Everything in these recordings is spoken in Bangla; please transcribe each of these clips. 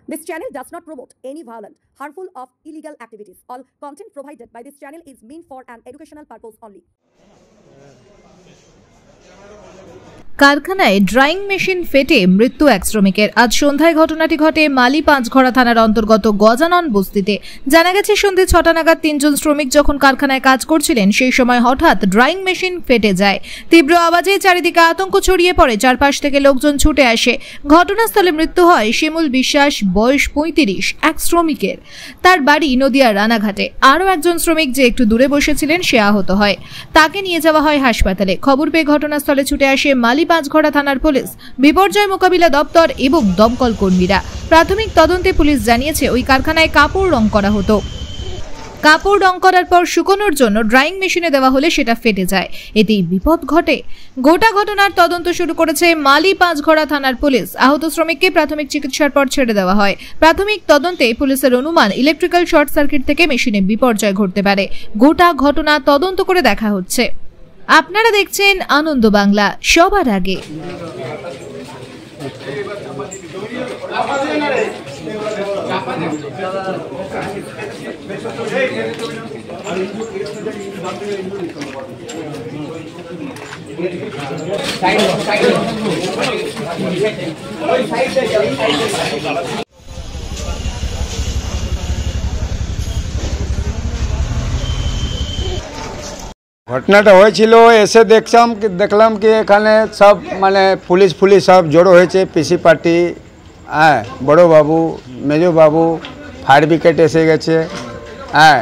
This channel does not promote any violent, harmful, or illegal activities. All content provided by this channel is meant for an educational purpose only. কারখানায় ড্রাইং মেশিন ফেটে মৃত্যু এক শ্রমিকের। আজ সন্ধ্যায় ঘটনাটি ঘটে মালি পাঁচঘড়া থানার অন্তর্গত গজানন বস্তিতে। জানা গেছে সন্ধ্যে ৬টা নাগাদ ৩ জন শ্রমিক যখন কারখানায় কাজ করছিলেন সেই সময় হঠাৎ ড্রাইং মেশিন ফেটে যায়। তীব্র আওয়াজে চারিদিকে আতঙ্ক ছড়িয়ে পড়ে, চারপাশ থেকে লোকজন ছুটে আসে। ঘটনাস্থলে মৃত্যু হয় শিমুল বিশ্বাস, বয়স ৩৫, এক শ্রমিকের। তার বাড়ি নদিয়ার রানাঘাটে। আরও একজন শ্রমিক যে একটু দূরে বসেছিলেন সে আহত হয়, তাকে নিয়ে যাওয়া হয় হাসপাতালে। খবর পেয়ে ঘটনাস্থলে ছুটে আসে মালি পাঁচঘড়া থানার পুলিশ, বিপর্যয় মোকাবিলা দপ্তর এবং দমকল কর্মীরা। প্রাথমিক তদন্তে পুলিশ জানিয়েছে ওই কারখানায় কাপড় রং করা হতো। কাপড় রং করার পর শুকোনোর জন্য ড্রাইং মেশিনে দেওয়া হলে সেটা ফেটে যায়, এতেই বিপদ ঘটে। গোটা ঘটনার তদন্ত শুরু করেছে মালি পাঁচঘড়া থানার পুলিশ। আহত শ্রমিককে প্রাথমিক চিকিৎসার পর ছেড়ে দেওয়া হয়। প্রাথমিক তদন্তে পুলিশের অনুমান ইলেকট্রিক্যাল শর্ট সার্কিট থেকে মেশিনে বিপর্যয় ঘটতে পারে। গোটা ঘটনা তদন্ত করে দেখা হচ্ছে। আপনারা দেখছেন আনন্দ বাংলা, সবার আগে। ঘটনাটা হয়েছিল, এসে দেখলাম কি এখানে সব মানে পুলিশ সব জড়ো হয়েছে, পিসি পার্টি, হ্যাঁ, বড়োবাবু, মেজোবাবু, ফায়ার ব্রিগেড এসে গেছে। হ্যাঁ,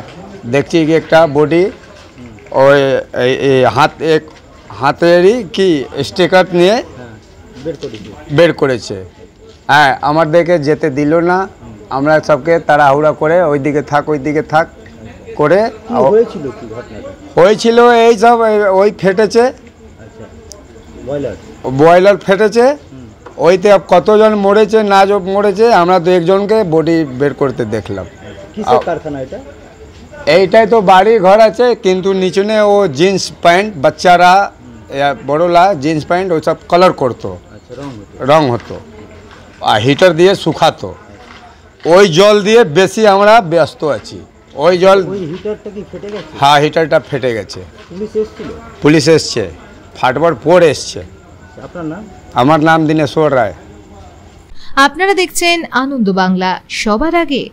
দেখছি কি একটা বডি ওই হাতেরই কি স্টিকার নিয়ে বের করেছে। হ্যাঁ, আমাদেরকে যেতে দিল না, আমরা সবকে তাড়াহুড়া করে ওইদিকে থাক করে হয়েছিল এই সব ওই ফেটেছে, বয়লার ফেটেছে। ওইতে কতজন মরেছে না মরেছে আমরা দু একজনকে বডি বের করতে দেখলাম। এইটাই তো বাড়ি ঘর আছে, কিন্তু নিচনে ও জিন্স প্যান্ট, বাচ্চারা বড়লা জিন্স প্যান্ট ওই সব কালার করতো, রং হতো, আর হিটার দিয়ে শুকাতো। ওই জল দিয়ে বেশি আমরা ব্যস্ত আছি। ওই জল, হ্যাঁ, হিটারটা ফেটে গেছে। পুলিশ এসছে, ফাটবার পর এসছে। আমার নাম দিনেশ্বর রায়। আপনারা দেখছেন আনন্দ বাংলা, সবার আগে।